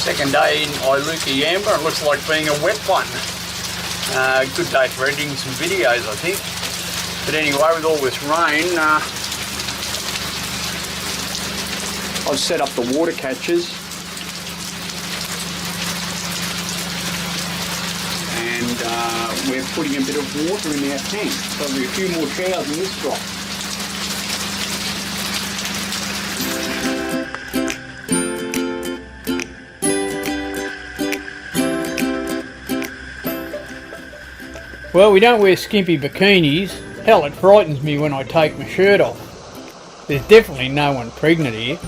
Second day in Iluka, Yamba, and looks like being a wet one. Good day for editing some videos, I think. But anyway, with all this rain, I've set up the water catchers. And we're putting a bit of water in our tank. So there'll be a few more showers in this drop. Well, we don't wear skimpy bikinis. Hell, it frightens me when I take my shirt off. There's definitely no one pregnant here.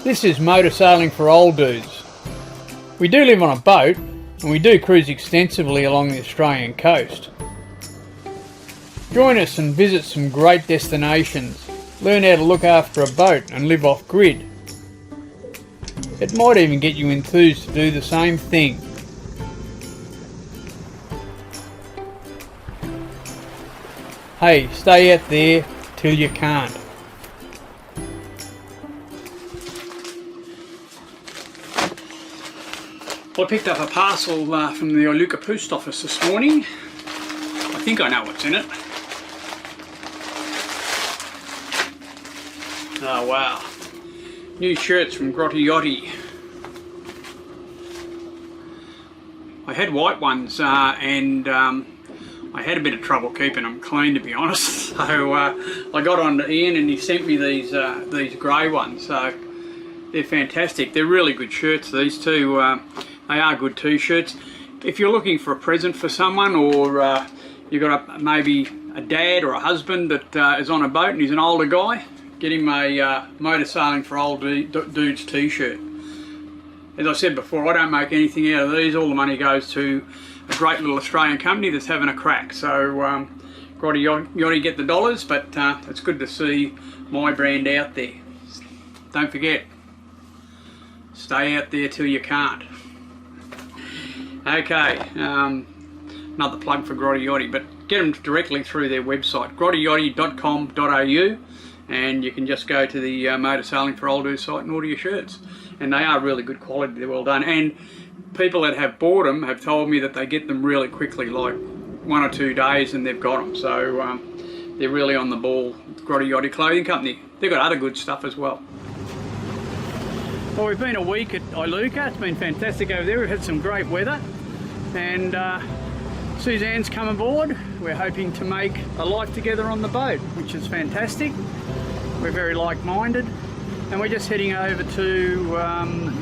This is motor sailing for old dudes. We do live on a boat, and we do cruise extensively along the Australian coast. Join us and visit some great destinations. Learn how to look after a boat and live off grid. It might even get you enthused to do the same thing. Hey, stay out there till you can't. Well, I picked up a parcel from the Iluka post office this morning. I think I know what's in it. Oh wow. New shirts from Grotty. I had white ones and I had a bit of trouble keeping them clean, to be honest. So I got on to Ian and he sent me these grey ones. So they're fantastic. They're really good shirts, these two. They are good t-shirts. If you're looking for a present for someone, or you've got maybe a dad or a husband that is on a boat and he's an older guy, get him a motor sailing for old dudes t-shirt. As I said before, I don't make anything out of these. All the money goes to a great little Australian company that's having a crack. So Grotty get the dollars, but it's good to see my brand out there. Don't forget, stay out there till you can't. Okay, another plug for Grotty, but get them directly through their website, grotty.com.au, and you can just go to the Motor Sailing for Old Dudes site and order your shirts. And they are really good quality, they're well done. And people that have bought them have told me that they get them really quickly, like 1 or 2 days, and they've got them. So they're really on the ball. Grotty Clothing Company. They've got other good stuff as well. Well, we've been a week at Iluka. It's been fantastic over there. We've had some great weather, and Suzanne's come aboard. We're hoping to make a life together on the boat, which is fantastic. We're very like-minded. And we're just heading over to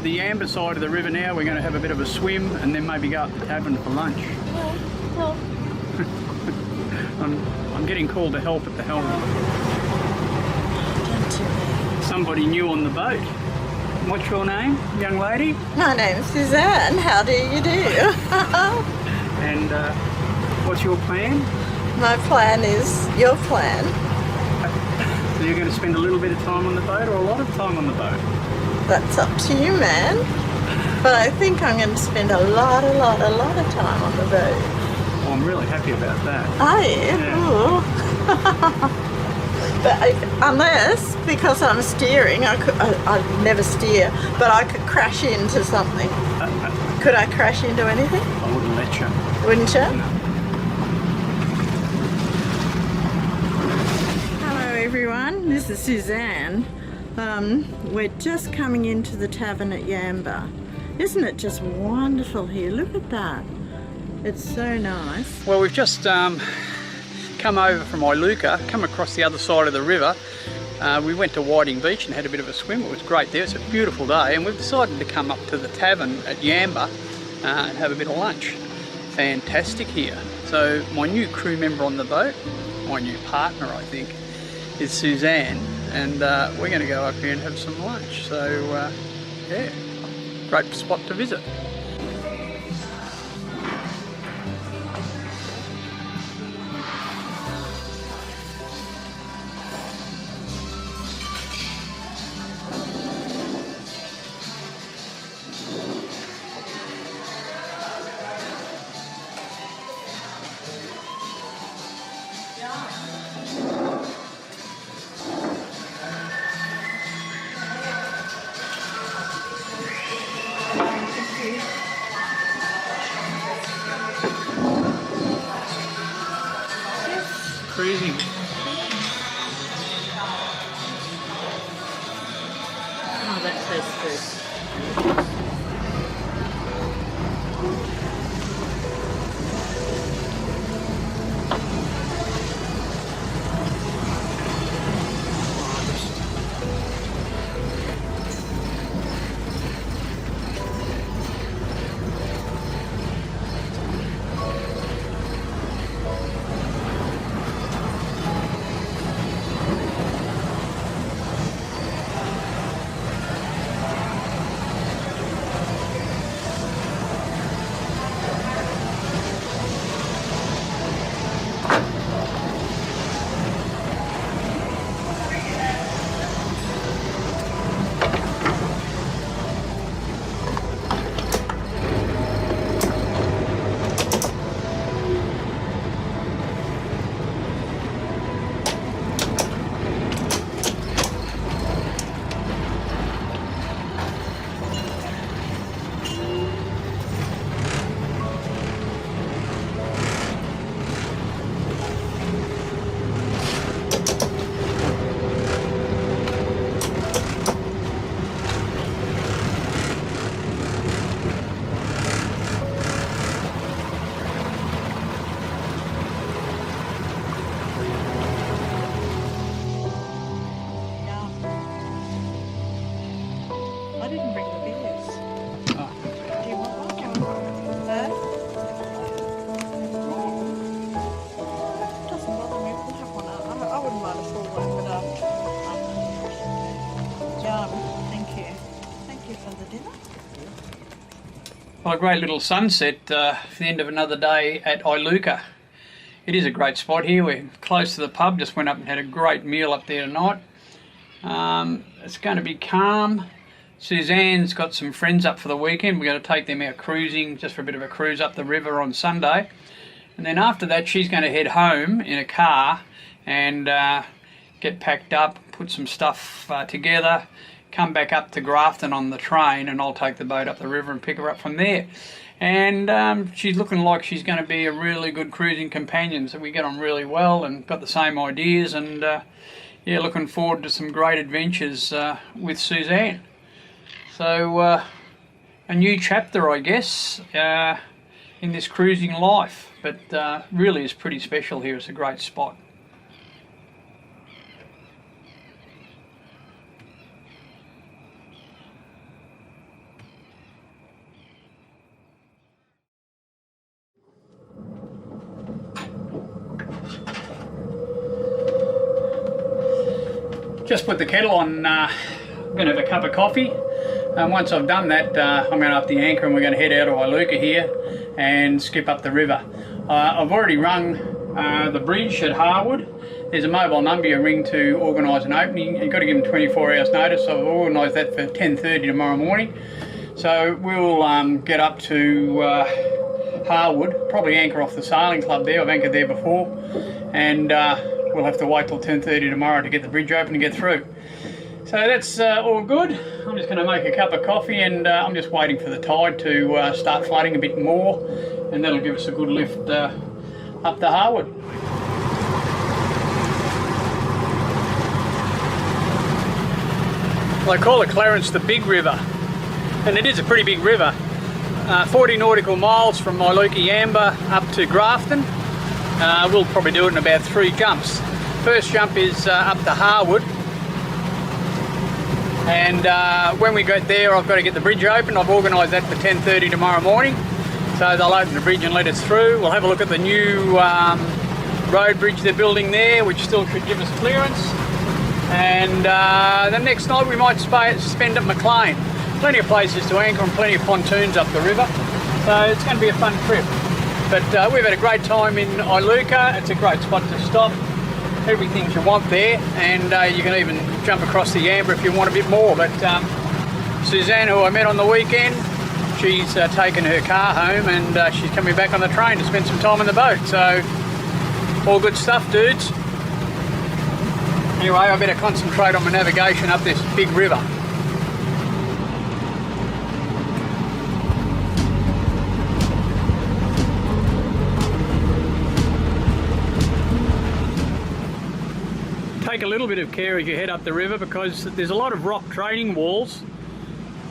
the Amber side of the river now. We're going to have a bit of a swim and then maybe go up the tavern for lunch. Well. I'm getting called to help at the helm. Don't you? Somebody new on the boat. What's your name, young lady? My name's Suzanne. How do you do? And what's your plan? My plan is your plan. So you're going to spend a little bit of time on the boat or a lot of time on the boat? That's up to you, man. But I think I'm going to spend a lot of time on the boat. Well, I'm really happy about that. Are you? Yeah. But unless, because I'm steering, I never steer, but I could crash into something. Could I crash into anything? I wouldn't let you. Wouldn't you? No. Everyone, this is Suzanne. We're just coming into the tavern at Yamba. Isn't it just wonderful here? Look at that. It's so nice. Well, we've just come over from Iluka, come across the other side of the river. We went to Whiting Beach and had a bit of a swim. It was great there. It's a beautiful day, and we've decided to come up to the tavern at Yamba and have a bit of lunch. Fantastic here. So my new crew member on the boat, my new partner I think, is Suzanne, and we're going to go up here and have some lunch. So yeah, great spot to visit. cruising. Oh, that tastes good. I didn't bring the beers. Oh. Do you want one? Doesn't bother me. We'll have one. I wouldn't mind a full one, but yum. Thank you. Thank you for the dinner. Well, a great little sunset for the end of another day at Iluka. It is a great spot here. We're close to the pub. Just went up and had a great meal up there tonight. It's going to be calm. Suzanne's got some friends up for the weekend. We're going to take them out cruising, just for a bit of a cruise up the river on Sunday. And then after that, she's going to head home in a car and get packed up, put some stuff together, come back up to Grafton on the train, and I'll take the boat up the river and pick her up from there. And she's looking like she's going to be a really good cruising companion, so we get on really well and got the same ideas, and yeah, looking forward to some great adventures with Suzanne. So a new chapter, I guess, in this cruising life, but really is pretty special here. It's a great spot. Just put the kettle on. I'm going to have a cup of coffee. Once I've done that, I'm going to up the anchor and we're going to head out of Iluka here and skip up the river. I've already rung the bridge at Harwood. There's a mobile number you ring to organise an opening. You've got to give them 24 hours notice, so I've organised that for 10:30 tomorrow morning. So we'll get up to Harwood, probably anchor off the sailing club there. I've anchored there before, and we'll have to wait till 10:30 tomorrow to get the bridge open and get through. So that's all good. I'm just going to make a cup of coffee, and I'm just waiting for the tide to start flooding a bit more, and that'll give us a good lift up to Harwood. Well, I call the Clarence the Big River, and it is a pretty big river. 40 nautical miles from Iluka up to Grafton. We'll probably do it in about 3 jumps. First jump is up to Harwood, and when we get there I've got to get the bridge open. I've organised that for 10:30 tomorrow morning, so they'll open the bridge and let us through. We'll have a look at the new road bridge they're building there, which still should give us clearance, and the next night we might spend at Maclean. Plenty of places to anchor and plenty of pontoons up the river, so it's going to be a fun trip. But we've had a great time in Iluka. It's a great spot to stop. Everything you want there, and you can even jump across the Yamba if you want a bit more. But Suzanne, who I met on the weekend, she's taken her car home, and she's coming back on the train to spend some time on the boat. So all good stuff, dudes. Anyway, I better concentrate on my navigation up this big river. little bit of care as you head up the river, because there's a lot of rock trading walls.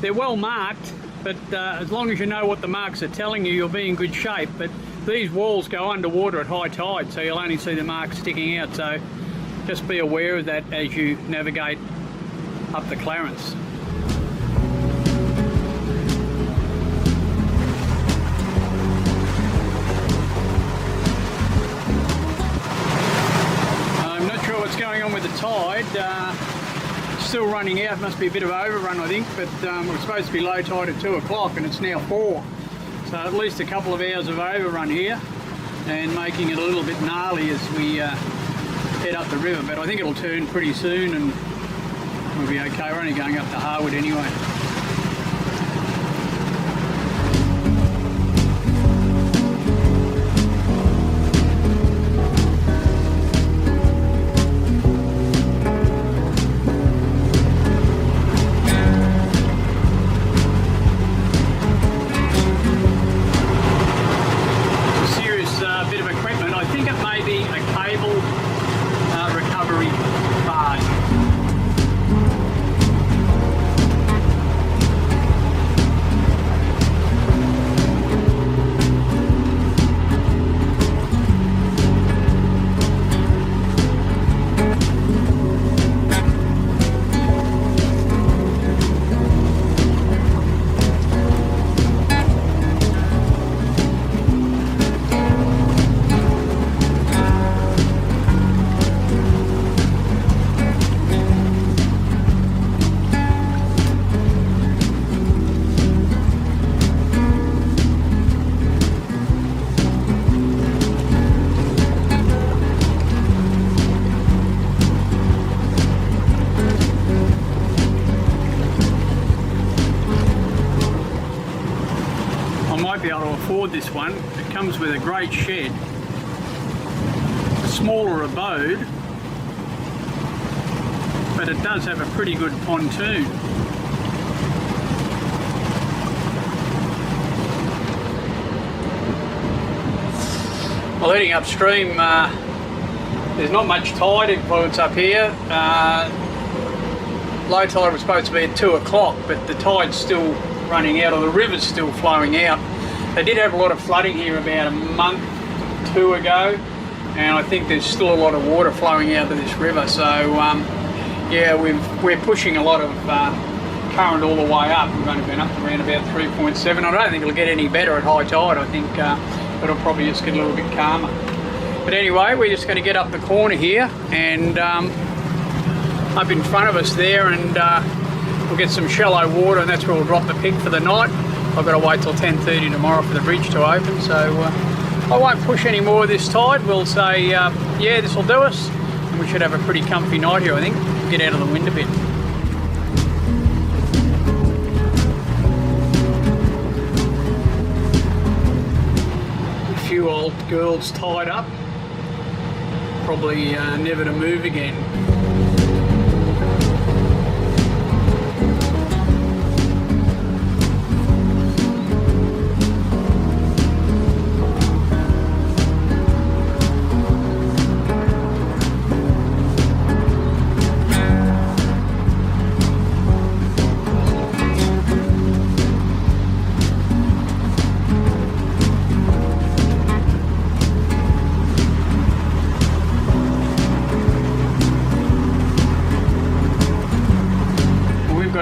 They're well marked, but as long as you know what the marks are telling you, you'll be in good shape. But these walls go underwater at high tide, so you'll only see the marks sticking out. So just be aware of that as you navigate up the Clarence. I'm not sure what's going on with the tide. Still running out, must be a bit of overrun I think, but we're supposed to be low tide at 2 o'clock and it's now 4. So at least a couple of hours of overrun here and making it a little bit gnarly as we head up the river, but I think it'll turn pretty soon and we'll be okay. We're only going up to Harwood anyway. Be able to afford this one. It comes with a great shed, a smaller abode, but it does have a pretty good pontoon. Well, heading upstream, there's not much tide influence up here. Low tide was supposed to be at 2 o'clock, but the tide's still running out, or the river's still flowing out. They did have a lot of flooding here about a month, 2 ago, and I think there's still a lot of water flowing out of this river. So yeah, we're pushing a lot of current all the way up. We've only been up to around about 3.7. I don't think it'll get any better at high tide. I think it'll probably just get a little bit calmer. But anyway, we're just going to get up the corner here and up in front of us there, and we'll get some shallow water, and that's where we'll drop the pig for the night. I've got to wait till 10:30 tomorrow for the bridge to open, so I won't push any more this tide. We'll say, yeah, this will do us, and we should have a pretty comfy night here, I think. Get out of the wind a bit. A few old girls tied up, probably never to move again.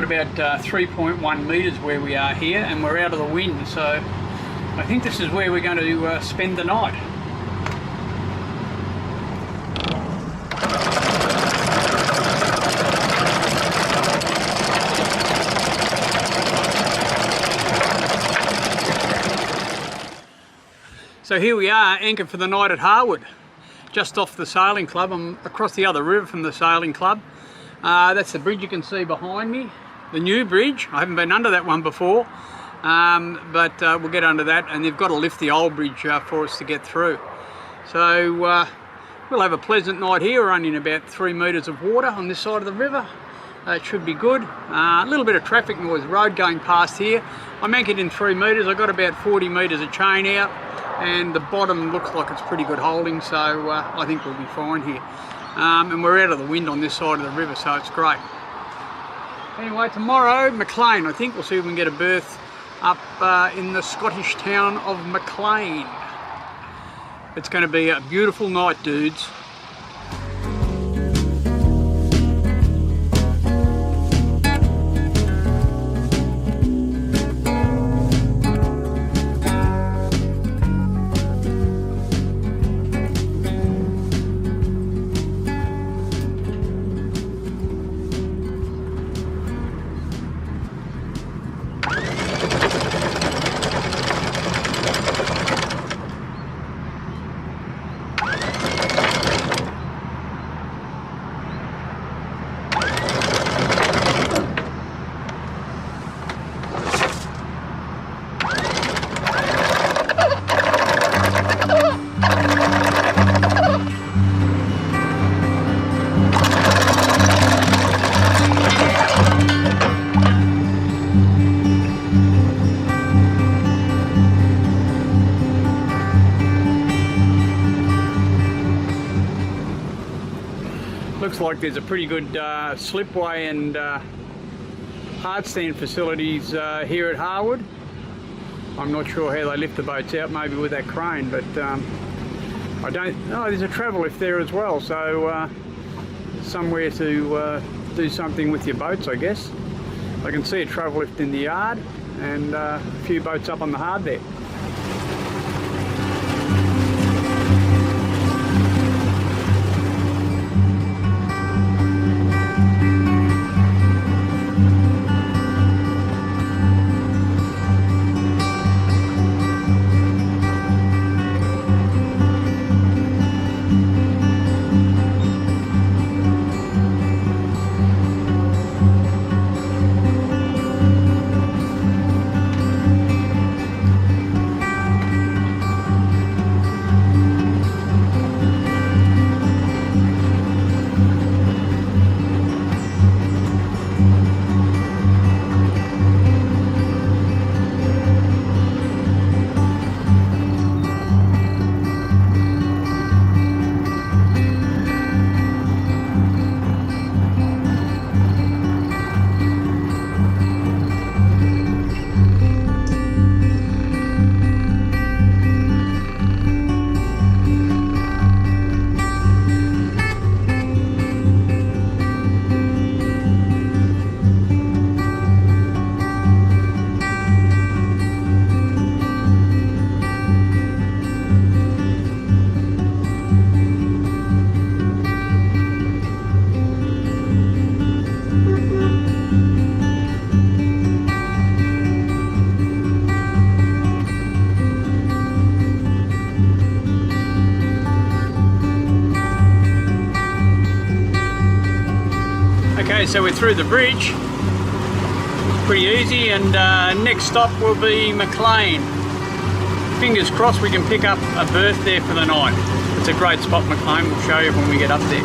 About 3.1 metres where we are here, and we're out of the wind, so I think this is where we're going to spend the night. So here we are, anchored for the night at Harwood, just off the sailing club. I'm across the other river from the sailing club. That's the bridge you can see behind me. The new bridge. I haven't been under that one before, but we'll get under that, and they've got to lift the old bridge for us to get through. So we'll have a pleasant night here. We're only in about 3 metres of water on this side of the river. It should be good. A little bit of traffic noise, road going past here. I'm anchored in 3 metres. I've got about 40 metres of chain out, and the bottom looks like it's pretty good holding, so I think we'll be fine here. and we're out of the wind on this side of the river, so it's great. Anyway, tomorrow, Maclean. I think we'll see if we can get a berth up in the Scottish town of Maclean. It's going to be a beautiful night, dudes. Looks like there's a pretty good slipway and hardstand facilities here at Harwood. I'm not sure how they lift the boats out, maybe with that crane, but I don't. Oh, there's a travel lift there as well, so somewhere to do something with your boats, I guess. I can see a travel lift in the yard and a few boats up on the hard there. Okay, so we're through the bridge, pretty easy, and next stop will be Maclean. Fingers crossed we can pick up a berth there for the night. It's a great spot, Maclean. We'll show you when we get up there.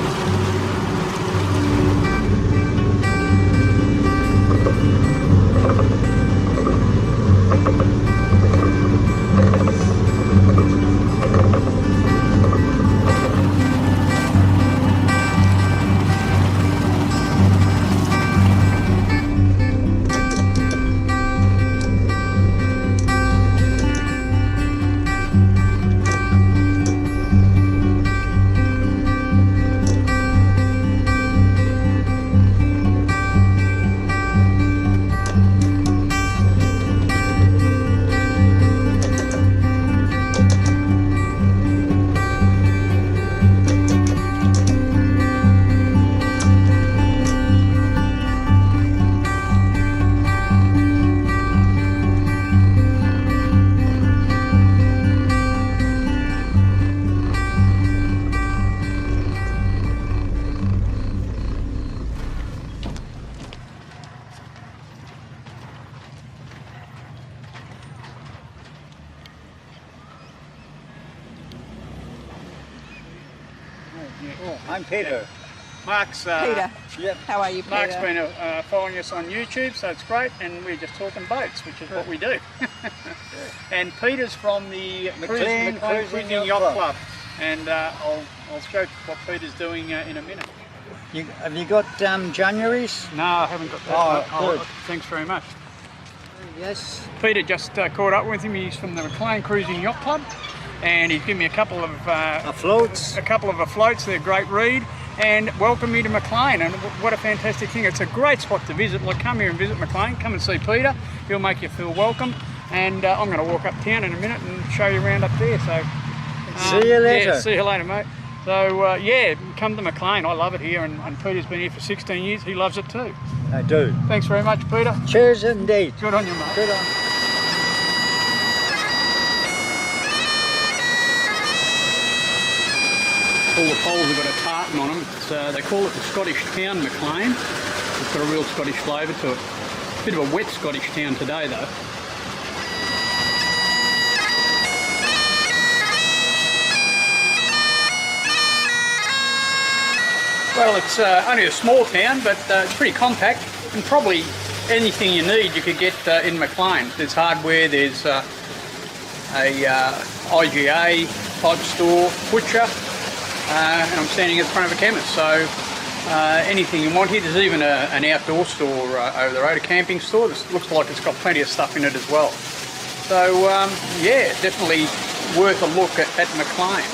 Oh, I'm Peter. Mark's Peter, Yep. how are you, Peter? Mark's been following us on YouTube, so it's great, and we're just talking boats, which is what we do. And Peter's from the Maclean Cruising Yacht Club. and I'll show what Peter's doing in a minute. Have you got Januaries? No, I haven't got that. Good. Thanks very much. Yes. Peter just caught up with him. He's from the Maclean Cruising Yacht Club, and he's given me a couple of Floats. afloats. They're a great read, and welcome me to Maclean. And what a fantastic thing! It's a great spot to visit. Like, come here and visit Maclean. Come and see Peter. He'll make you feel welcome. And I'm going to walk uptown in a minute and show you around up there. So see you later. Yeah, see you later, mate. So yeah, come to Maclean. I love it here, and Peter's been here for 16 years. He loves it too. I do. Thanks very much, Peter. Cheers indeed. Good on you, mate. Good on. All the poles have got a tartan on them. They call it the Scottish town, Maclean. It's got a real Scottish flavour to it. Bit of a wet Scottish town today, though. Well, it's only a small town, but it's pretty compact, and probably anything you need you could get in Maclean. There's hardware, there's a IGA, pipe store, butcher, and I'm standing in front of a chemist, so anything you want here. There's even an outdoor store over the road, a camping store. This looks like it's got plenty of stuff in it as well. So yeah, definitely worth a look at Maclean.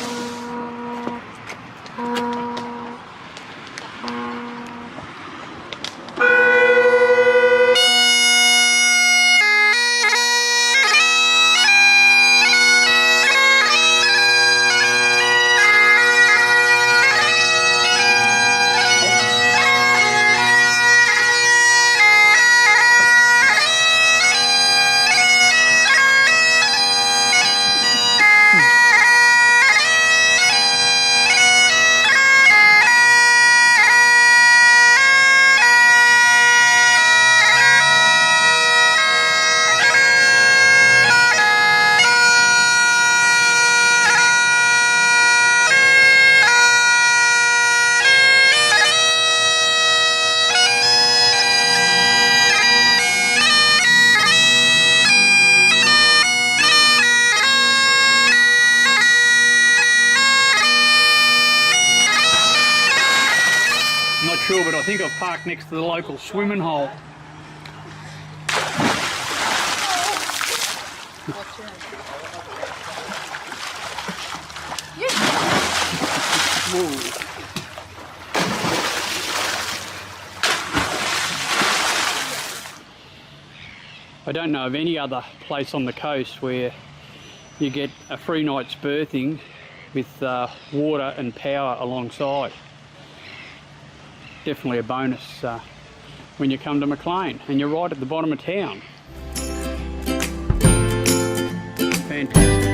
Sure, but I think I've parked next to the local swimming hole. I don't know of any other place on the coast where you get a free night's berthing with water and power alongside. Definitely a bonus when you come to Maclean, and you're right at the bottom of town. Fantastic.